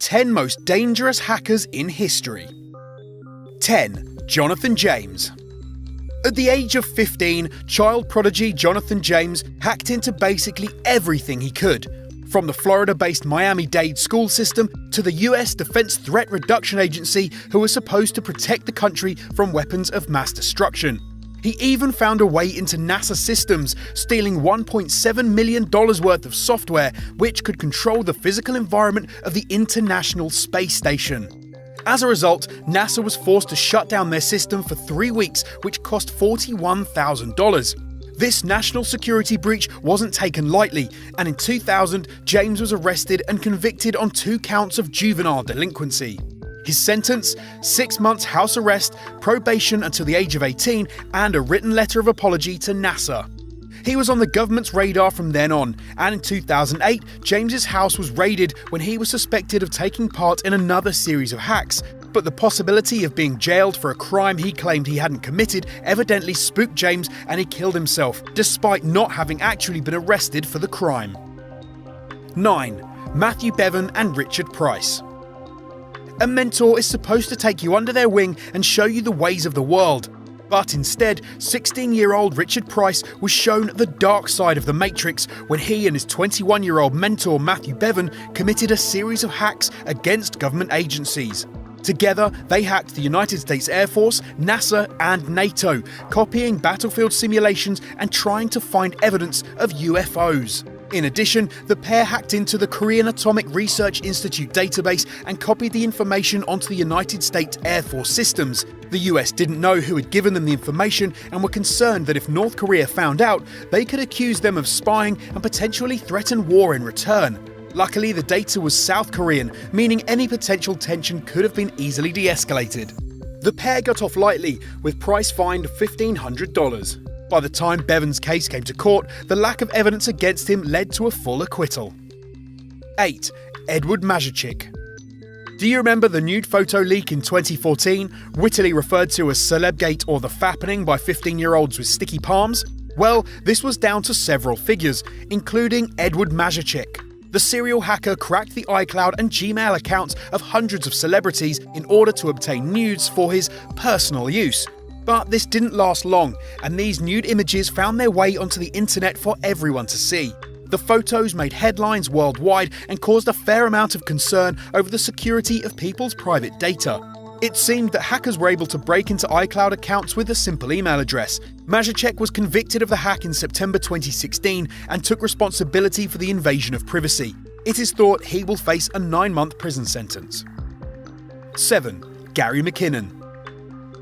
10 most dangerous hackers in history. 10. Jonathan James. At the age of 15, child prodigy Jonathan James hacked into basically everything he could, from the Florida-based Miami-Dade school system to the US Defense Threat Reduction Agency, who was supposed to protect the country from weapons of mass destruction. He even found a way into NASA systems, stealing $1.7 million worth of software which could control the physical environment of the International Space Station. As a result, NASA was forced to shut down their system for 3 weeks, which cost $41,000. This national security breach wasn't taken lightly, and in 2000, James was arrested and convicted on 2 counts of juvenile delinquency. His sentence: 6 months house arrest, probation until the age of 18, and a written letter of apology to NASA. He was on the government's radar from then on, and in 2008, James's house was raided when he was suspected of taking part in another series of hacks. But the possibility of being jailed for a crime he claimed he hadn't committed evidently spooked James, and he killed himself, despite not having actually been arrested for the crime. 9. Matthew Bevan and Richard Price. A mentor is supposed to take you under their wing and show you the ways of the world. But instead, 16-year-old Richard Price was shown the dark side of the Matrix when he and his 21-year-old mentor Matthew Bevan committed a series of hacks against government agencies. Together, they hacked the United States Air Force, NASA, and NATO, copying battlefield simulations and trying to find evidence of UFOs. In addition, the pair hacked into the Korean Atomic Research Institute database and copied the information onto the United States Air Force systems. The US didn't know who had given them the information and were concerned that if North Korea found out, they could accuse them of spying and potentially threaten war in return. Luckily, the data was South Korean, meaning any potential tension could have been easily de-escalated. The pair got off lightly, with Price fined $1,500. By the time Bevan's case came to court, the lack of evidence against him led to a full acquittal. 8. Edward Mazurchik. Do you remember the nude photo leak in 2014, wittily referred to as Celebgate or the Fappening by 15-year-olds with sticky palms? Well, this was down to several figures, including Edward Mazurchik. The serial hacker cracked the iCloud and Gmail accounts of hundreds of celebrities in order to obtain nudes for his personal use. But this didn't last long, and these nude images found their way onto the internet for everyone to see. The photos made headlines worldwide and caused a fair amount of concern over the security of people's private data. It seemed that hackers were able to break into iCloud accounts with a simple email address. Mazurchik was convicted of the hack in September 2016 and took responsibility for the invasion of privacy. It is thought he will face a 9-month prison sentence. 7. Gary McKinnon.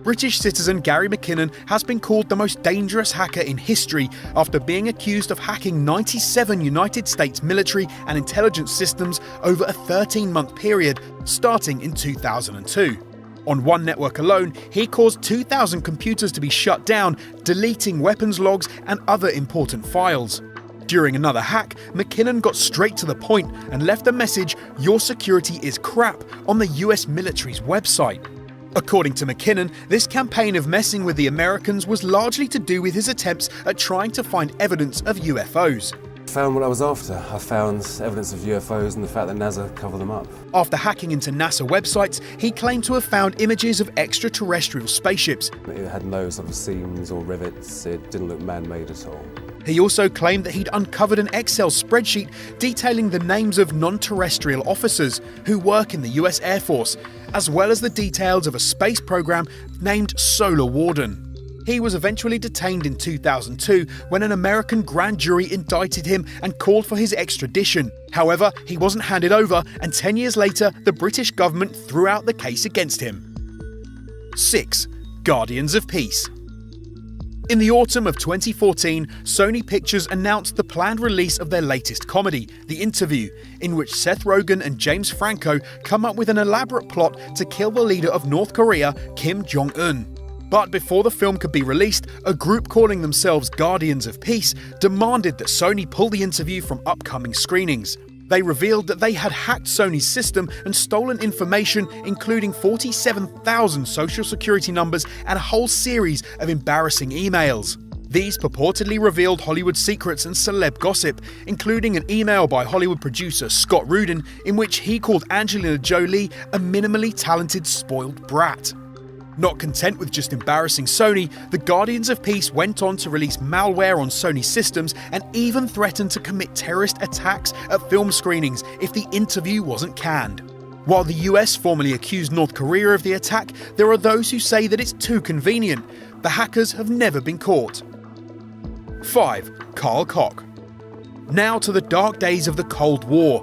British citizen Gary McKinnon has been called the most dangerous hacker in history after being accused of hacking 97 United States military and intelligence systems over a 13-month period, starting in 2002. On one network alone, he caused 2,000 computers to be shut down, deleting weapons logs and other important files. During another hack, McKinnon got straight to the point and left a message, "Your security is crap," on the US military's website. According to McKinnon, this campaign of messing with the Americans was largely to do with his attempts at trying to find evidence of UFOs. I found what I was after. I found evidence of UFOs and the fact that NASA covered them up. After hacking into NASA websites, he claimed to have found images of extraterrestrial spaceships. It had no sort of seams or rivets. It didn't look man-made at all. He also claimed that he'd uncovered an Excel spreadsheet detailing the names of non-terrestrial officers who work in the US Air Force, as well as the details of a space program named Solar Warden. He was eventually detained in 2002 when an American grand jury indicted him and called for his extradition. However, he wasn't handed over, and 10 years later, the British government threw out the case against him. 6. Guardians of Peace. In the autumn of 2014, Sony Pictures announced the planned release of their latest comedy, The Interview, in which Seth Rogen and James Franco come up with an elaborate plot to kill the leader of North Korea, Kim Jong-un. But before the film could be released, a group calling themselves Guardians of Peace demanded that Sony pull The Interview from upcoming screenings. They revealed that they had hacked Sony's system and stolen information, including 47,000 social security numbers and a whole series of embarrassing emails. These purportedly revealed Hollywood secrets and celeb gossip, including an email by Hollywood producer Scott Rudin in which he called Angelina Jolie a minimally talented spoiled brat. Not content with just embarrassing Sony, the Guardians of Peace went on to release malware on Sony systems and even threatened to commit terrorist attacks at film screenings if the interview wasn't canned. While the US formally accused North Korea of the attack, there are those who say that it's too convenient. The hackers have never been caught. 5. Carl Koch. Now to the dark days of the Cold War.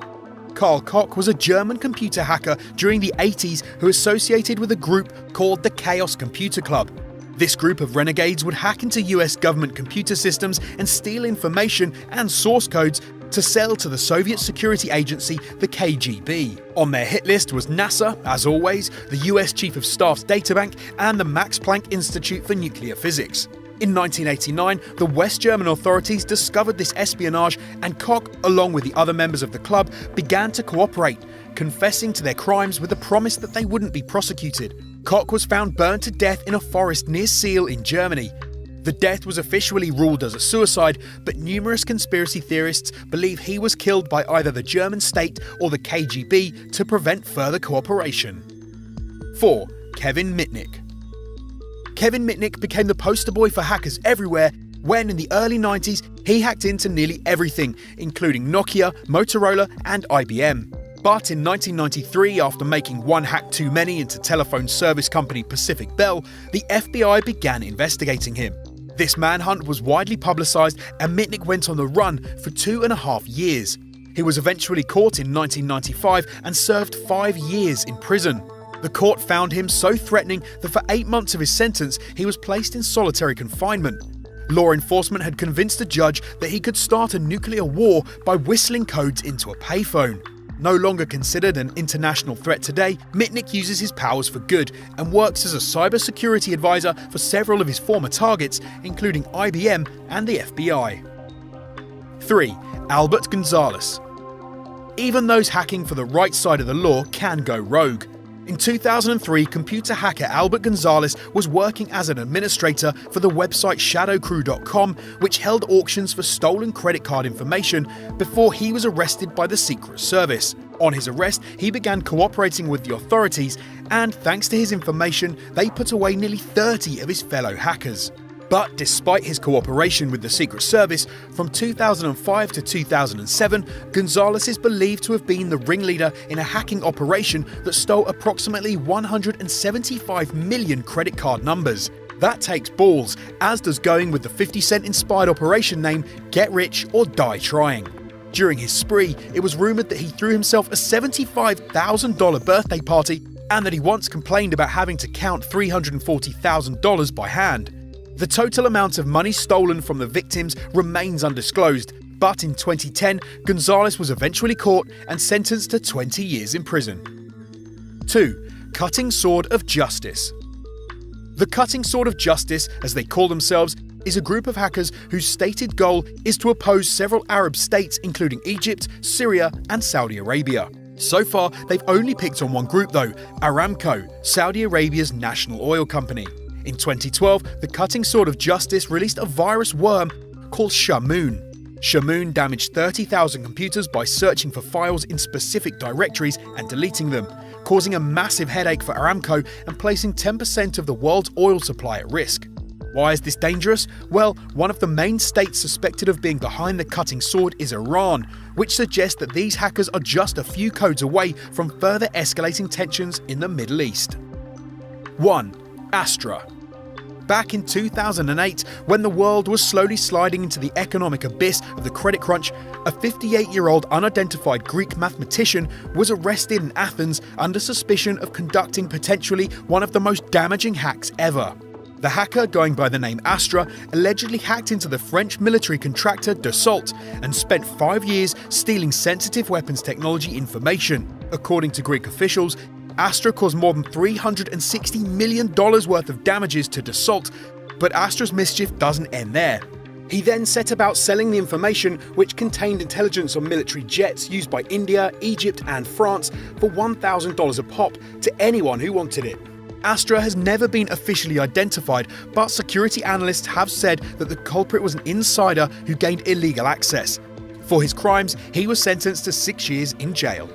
Carl Koch was a German computer hacker during the 80s who associated with a group called the Chaos Computer Club. This group of renegades would hack into US government computer systems and steal information and source codes to sell to the Soviet security agency, the KGB. On their hit list was NASA, as always, the US Chief of Staff's databank, and the Max Planck Institute for Nuclear Physics. In 1989, the West German authorities discovered this espionage, and Koch, along with the other members of the club, began to cooperate, confessing to their crimes with the promise that they wouldn't be prosecuted. Koch was found burned to death in a forest near Seal in Germany. The death was officially ruled as a suicide, but numerous conspiracy theorists believe he was killed by either the German state or the KGB to prevent further cooperation. 4. Kevin Mitnick. Kevin Mitnick became the poster boy for hackers everywhere when, in the early 90s, he hacked into nearly everything, including Nokia, Motorola, and IBM. But in 1993, after making one hack too many into telephone service company Pacific Bell, the FBI began investigating him. This manhunt was widely publicized, and Mitnick went on the run for 2.5 years. He was eventually caught in 1995 and served 5 years in prison. The court found him so threatening that for 8 months of his sentence, he was placed in solitary confinement. Law enforcement had convinced the judge that he could start a nuclear war by whistling codes into a payphone. No longer considered an international threat today, Mitnick uses his powers for good and works as a cybersecurity advisor for several of his former targets, including IBM and the FBI. 3. Albert Gonzalez. Even those hacking for the right side of the law can go rogue. In 2003, computer hacker Albert Gonzalez was working as an administrator for the website shadowcrew.com, which held auctions for stolen credit card information, before he was arrested by the Secret Service. On his arrest, he began cooperating with the authorities, and thanks to his information, they put away nearly 30 of his fellow hackers. But despite his cooperation with the Secret Service, from 2005 to 2007, Gonzalez is believed to have been the ringleader in a hacking operation that stole approximately 175 million credit card numbers. That takes balls, as does going with the 50 Cent inspired operation name Get Rich or Die Trying. During his spree, it was rumoured that he threw himself a $75,000 birthday party, and that he once complained about having to count $340,000 by hand. The total amount of money stolen from the victims remains undisclosed, but in 2010, Gonzalez was eventually caught and sentenced to 20 years in prison. 2. Cutting Sword of Justice. The Cutting Sword of Justice, as they call themselves, is a group of hackers whose stated goal is to oppose several Arab states, including Egypt, Syria, and Saudi Arabia. So far, they've only picked on one group though, Aramco, Saudi Arabia's national oil company. In 2012, the Cutting Sword of Justice released a virus worm called Shamoon. Shamoon damaged 30,000 computers by searching for files in specific directories and deleting them, causing a massive headache for Aramco and placing 10% of the world's oil supply at risk. Why is this dangerous? Well, one of the main states suspected of being behind the Cutting Sword is Iran, which suggests that these hackers are just a few codes away from further escalating tensions in the Middle East. 1. Astra. Back in 2008, when the world was slowly sliding into the economic abyss of the credit crunch, a 58-year-old unidentified Greek mathematician was arrested in Athens under suspicion of conducting potentially one of the most damaging hacks ever. The hacker, going by the name Astra, allegedly hacked into the French military contractor Dassault and spent 5 years stealing sensitive weapons technology information. According to Greek officials, Astra caused more than $360 million worth of damages to Dassault, but Astra's mischief doesn't end there. He then set about selling the information, which contained intelligence on military jets used by India, Egypt and France, for $1,000 a pop to anyone who wanted it. Astra has never been officially identified, but security analysts have said that the culprit was an insider who gained illegal access. For his crimes, he was sentenced to 6 years in jail.